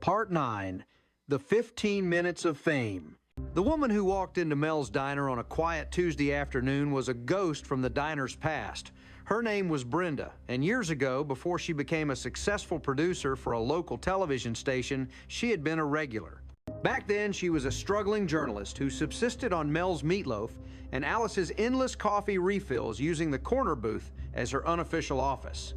Part 9, The 15 Minutes of Fame. The woman who walked into Mel's Diner on a quiet Tuesday afternoon was a ghost from the diner's past. Her name was Brenda, and years ago, before she became a successful producer for a local television station, she had been a regular. Back then, she was a struggling journalist who subsisted on Mel's meatloaf and Alice's endless coffee refills, using the corner booth as her unofficial office.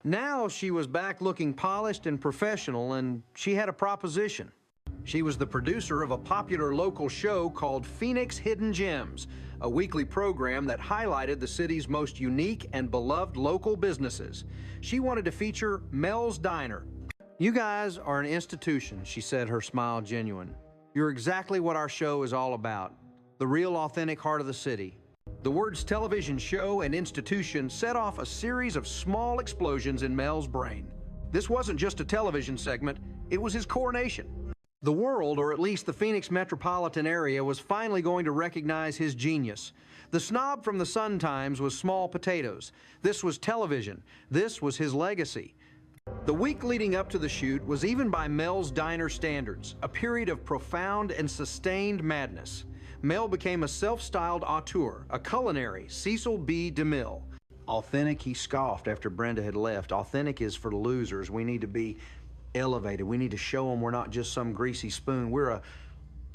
Now she was back looking polished and professional, and she had a proposition. She was the producer of a popular local show called Phoenix Hidden Gems, a weekly program that highlighted the city's most unique and beloved local businesses. She wanted to feature Mel's Diner. "You guys are an institution," she said, her smile genuine. "You're exactly what our show is all about, the real authentic heart of the city." The words television show and institution set off a series of small explosions in Mel's brain. This wasn't just a television segment, it was his coronation. The world, or at least the Phoenix metropolitan area, was finally going to recognize his genius. The snob from the Sun-Times was small potatoes. This was television. This was his legacy. The week leading up to the shoot was, even by Mel's Diner standards, a period of profound and sustained madness. Mel became a self-styled auteur, a culinary Cecil B. DeMille. Authentic, he scoffed after Brenda had left. Authentic is for the losers. We need to be elevated. We need to show them we're not just some greasy spoon. We're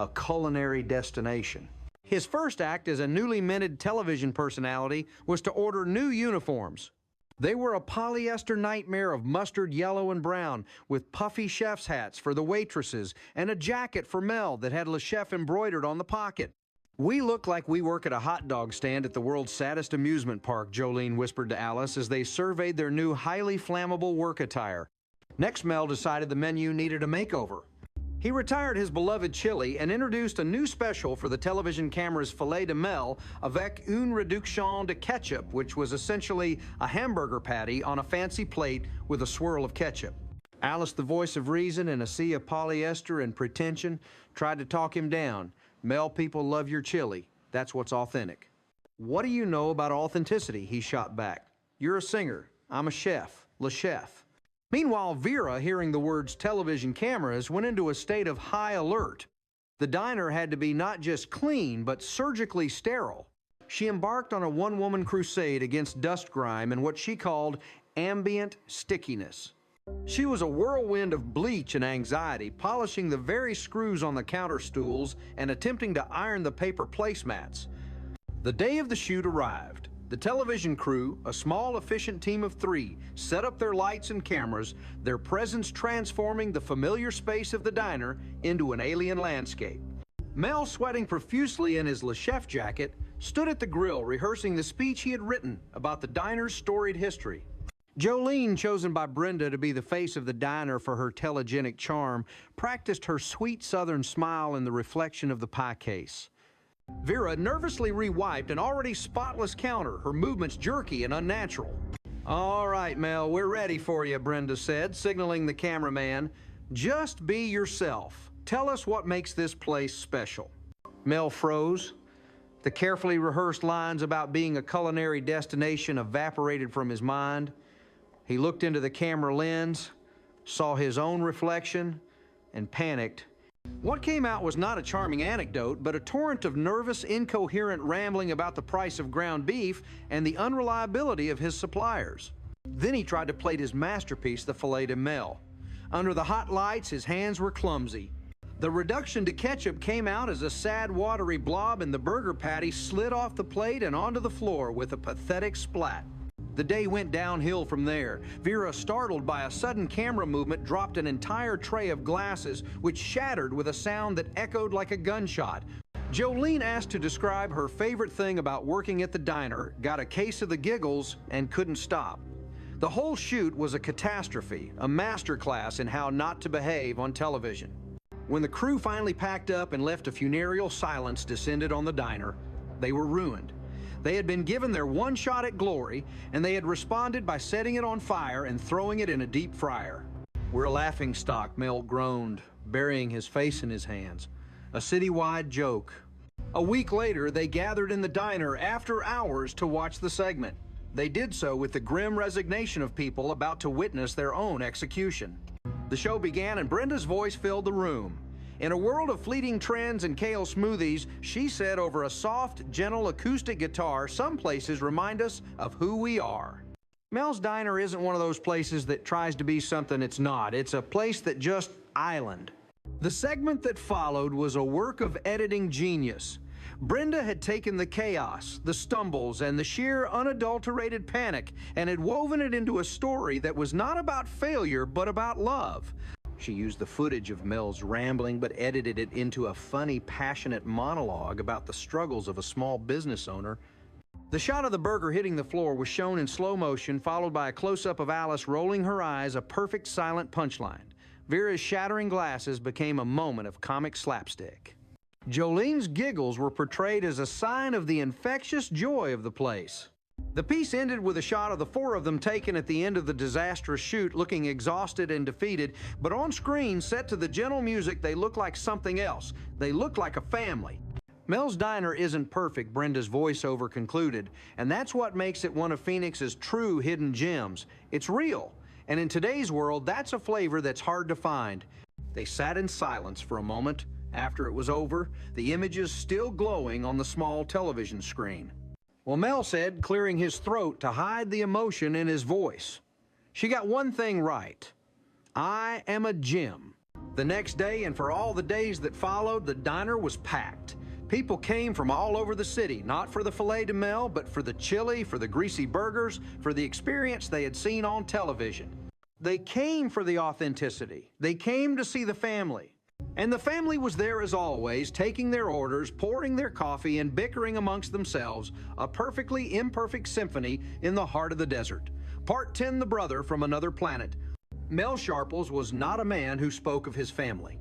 a culinary destination. His first act as a newly minted television personality was to order new uniforms. They were a polyester nightmare of mustard yellow and brown, with puffy chef's hats for the waitresses and a jacket for Mel that had Le Chef embroidered on the pocket. "We look like we work at a hot dog stand at the world's saddest amusement park," Jolene whispered to Alice as they surveyed their new highly flammable work attire. Next, Mel decided the menu needed a makeover. He retired his beloved chili and introduced a new special for the television camera's filet de Mel avec une réduction de ketchup, which was essentially a hamburger patty on a fancy plate with a swirl of ketchup. Alice, the voice of reason in a sea of polyester and pretension, tried to talk him down. "Mel, people love your chili. That's what's authentic." "What do you know about authenticity?" he shot back. "You're a singer. I'm a chef. Le Chef." Meanwhile, Vera, hearing the words television cameras, went into a state of high alert. The diner had to be not just clean, but surgically sterile. She embarked on a one-woman crusade against dust grime and what she called ambient stickiness. She was a whirlwind of bleach and anxiety, polishing the very screws on the counter stools and attempting to iron the paper placemats. The day of the shoot arrived. The television crew, a small, efficient team of 3, set up their lights and cameras, their presence transforming the familiar space of the diner into an alien landscape. Mel, sweating profusely in his Le Chef jacket, stood at the grill rehearsing the speech he had written about the diner's storied history. Jolene, chosen by Brenda to be the face of the diner for her telegenic charm, practiced her sweet southern smile in the reflection of the pie case. Vera nervously re-wiped an already spotless counter, her movements jerky and unnatural. "All right, Mel, we're ready for you," Brenda said, signaling the cameraman. "Just be yourself. Tell us what makes this place special." Mel froze. The carefully rehearsed lines about being a culinary destination evaporated from his mind. He looked into the camera lens, saw his own reflection, and panicked. What came out was not a charming anecdote, but a torrent of nervous, incoherent rambling about the price of ground beef and the unreliability of his suppliers. Then he tried to plate his masterpiece, the filet de Mel. Under the hot lights, his hands were clumsy. The reduction to ketchup came out as a sad, watery blob, and the burger patty slid off the plate and onto the floor with a pathetic splat. The day went downhill from there. Vera, startled by a sudden camera movement, dropped an entire tray of glasses, which shattered with a sound that echoed like a gunshot. Jolene, asked to describe her favorite thing about working at the diner, got a case of the giggles and couldn't stop. The whole shoot was a catastrophe, a masterclass in how not to behave on television. When the crew finally packed up and left, a funereal silence descended on the diner. They were ruined. They had been given their one shot at glory, and they had responded by setting it on fire and throwing it in a deep fryer. "We're a laughingstock," Mel groaned, burying his face in his hands. "A citywide joke." A week later, they gathered in the diner after hours to watch the segment. They did so with the grim resignation of people about to witness their own execution. The show began and Brenda's voice filled the room. In a world of fleeting trends and kale smoothies, she said over a soft, gentle acoustic guitar, some places remind us of who we are. Mel's Diner isn't one of those places that tries to be something it's not. It's a place that just island. The segment that followed was a work of editing genius. Brenda had taken the chaos, the stumbles, and the sheer unadulterated panic and had woven it into a story that was not about failure, but about love. She used the footage of Mel's rambling, but edited it into a funny, passionate monologue about the struggles of a small business owner. The shot of the burger hitting the floor was shown in slow motion, followed by a close-up of Alice rolling her eyes, a perfect silent punchline. Vera's shattering glasses became a moment of comic slapstick. Jolene's giggles were portrayed as a sign of the infectious joy of the place. The piece ended with a shot of the four of them taken at the end of the disastrous shoot, looking exhausted and defeated, but on screen, set to the gentle music, they looked like something else. They looked like a family. Mel's Diner isn't perfect, Brenda's voiceover concluded, and that's what makes it one of Phoenix's true hidden gems. It's real, and in today's world, that's a flavor that's hard to find. They sat in silence for a moment. After it was over, the images still glowing on the small television screen. Well, Mel said, clearing his throat to hide the emotion in his voice, "She got one thing right. I am a gem." The next day, and for all the days that followed, the diner was packed. People came from all over the city, not for the filet de mel, but for the chili, for the greasy burgers, for the experience they had seen on television. They came for the authenticity. They came to see the family. And the family was there as always, taking their orders, pouring their coffee, and bickering amongst themselves, a perfectly imperfect symphony in the heart of the desert. Part 10, the brother from another planet. Mel Sharples was not a man who spoke of his family.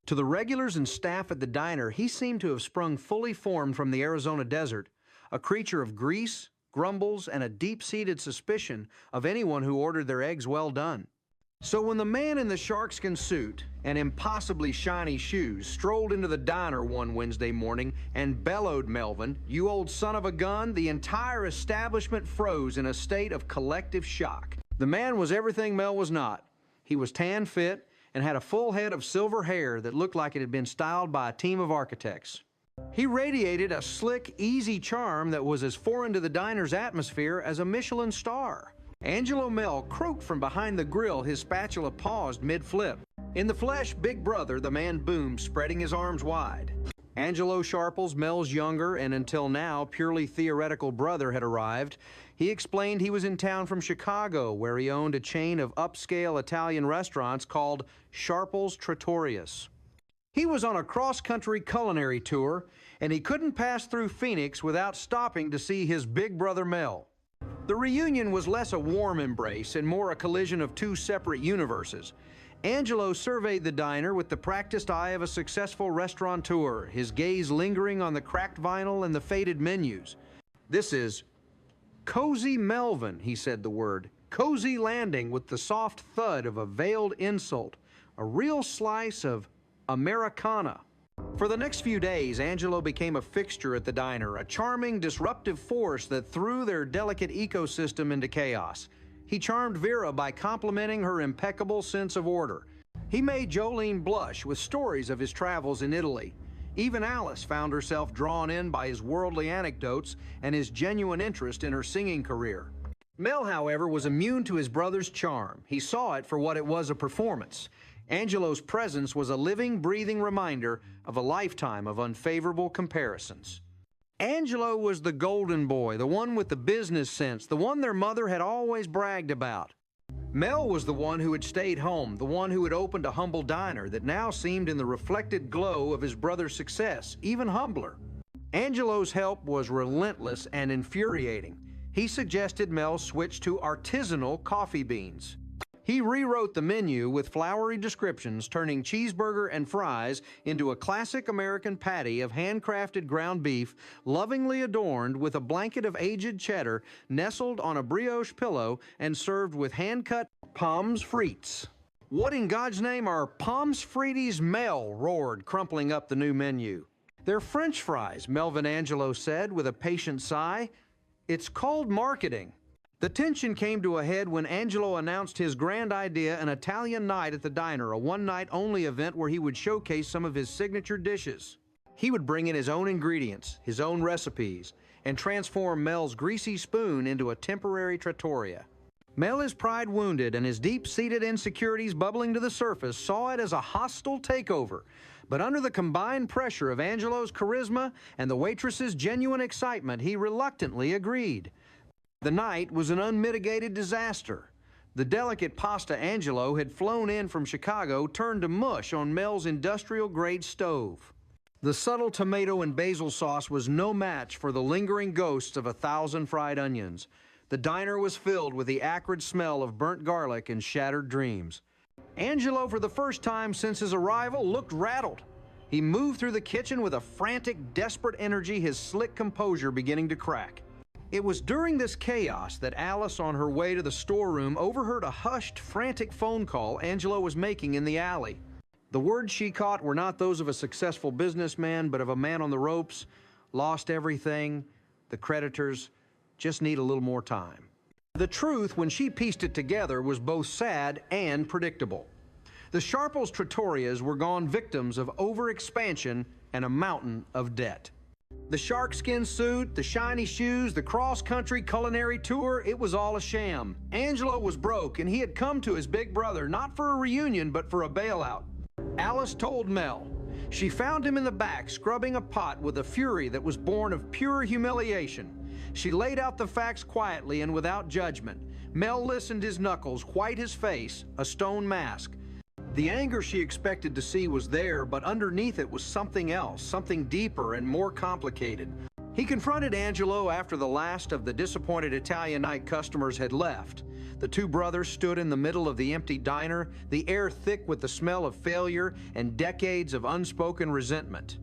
To the regulars and staff at the diner, he seemed to have sprung fully formed from the Arizona desert, a creature of grease, grumbles, and a deep-seated suspicion of anyone who ordered their eggs well done. So when the man in the sharkskin suit and impossibly shiny shoes strolled into the diner one Wednesday morning and bellowed, "Melvin, you old son of a gun," the entire establishment froze in a state of collective shock. The man was everything Mel was not. He was tan fit and had a full head of silver hair that looked like it had been styled by a team of architects. He radiated a slick, easy charm that was as foreign to the diner's atmosphere as a Michelin star. Angelo Mel croaked from behind the grill, his spatula paused mid-flip. In the flesh, Big Brother, the man boomed, spreading his arms wide. Angelo Sharples, Mel's younger and until now purely theoretical brother, had arrived. He explained he was in town from Chicago, where he owned a chain of upscale Italian restaurants called Sharples Trattorias. He was on a cross-country culinary tour, and he couldn't pass through Phoenix without stopping to see his big brother Mel. The reunion was less a warm embrace and more a collision of two separate universes. Angelo surveyed the diner with the practiced eye of a successful restaurateur, his gaze lingering on the cracked vinyl and the faded menus. "This is Cozy Melvin," he said the word. "Cozy landing," with the soft thud of a veiled insult. A real slice of Americana. For the next few days, Angelo became a fixture at the diner, a charming, disruptive force that threw their delicate ecosystem into chaos. He charmed Vera by complimenting her impeccable sense of order. He made Jolene blush with stories of his travels in Italy. Even Alice found herself drawn in by his worldly anecdotes and his genuine interest in her singing career. Mel, however, was immune to his brother's charm. He saw it for what it was, a performance. Angelo's presence was a living, breathing reminder of a lifetime of unfavorable comparisons. Angelo was the golden boy, the one with the business sense, the one their mother had always bragged about. Mel was the one who had stayed home, the one who had opened a humble diner that now seemed in the reflected glow of his brother's success, even humbler. Angelo's help was relentless and infuriating. He suggested Mel switch to artisanal coffee beans. He rewrote the menu with flowery descriptions, turning cheeseburger and fries into a classic American patty of handcrafted ground beef, lovingly adorned with a blanket of aged cheddar, nestled on a brioche pillow, and served with hand-cut pommes frites. "What in God's name are pommes frites, Mel?" roared, crumpling up the new menu. "They're French fries," Melvin Angelo said with a patient sigh. "It's called marketing." The tension came to a head when Angelo announced his grand idea, an Italian night at the diner, a one-night-only event where he would showcase some of his signature dishes. He would bring in his own ingredients, his own recipes, and transform Mel's greasy spoon into a temporary trattoria. Mel, his pride wounded and his deep-seated insecurities bubbling to the surface, saw it as a hostile takeover. But under the combined pressure of Angelo's charisma and the waitress's genuine excitement, he reluctantly agreed. The night was an unmitigated disaster. The delicate pasta Angelo had flown in from Chicago turned to mush on Mel's industrial-grade stove. The subtle tomato and basil sauce was no match for the lingering ghosts of 1,000 fried onions. The diner was filled with the acrid smell of burnt garlic and shattered dreams. Angelo, for the first time since his arrival, looked rattled. He moved through the kitchen with a frantic, desperate energy, his slick composure beginning to crack. It was during this chaos that Alice, on her way to the storeroom, overheard a hushed, frantic phone call Angelo was making in the alley. The words she caught were not those of a successful businessman, but of a man on the ropes, lost everything, the creditors just need a little more time. The truth, when she pieced it together, was both sad and predictable. The Sharples Trattorias were gone victims of overexpansion and a mountain of debt. The sharkskin suit, the shiny shoes, the cross-country culinary tour, it was all a sham. Angelo was broke, and he had come to his big brother not for a reunion, but for a bailout. Alice told Mel. She found him in the back, scrubbing a pot with a fury that was born of pure humiliation. She laid out the facts quietly and without judgment. Mel listened, his knuckles, white his face, a stone mask. The anger she expected to see was there, but underneath it was something else, something deeper and more complicated. He confronted Angelo after the last of the disappointed Italian night customers had left. The two brothers stood in the middle of the empty diner, the air thick with the smell of failure and decades of unspoken resentment.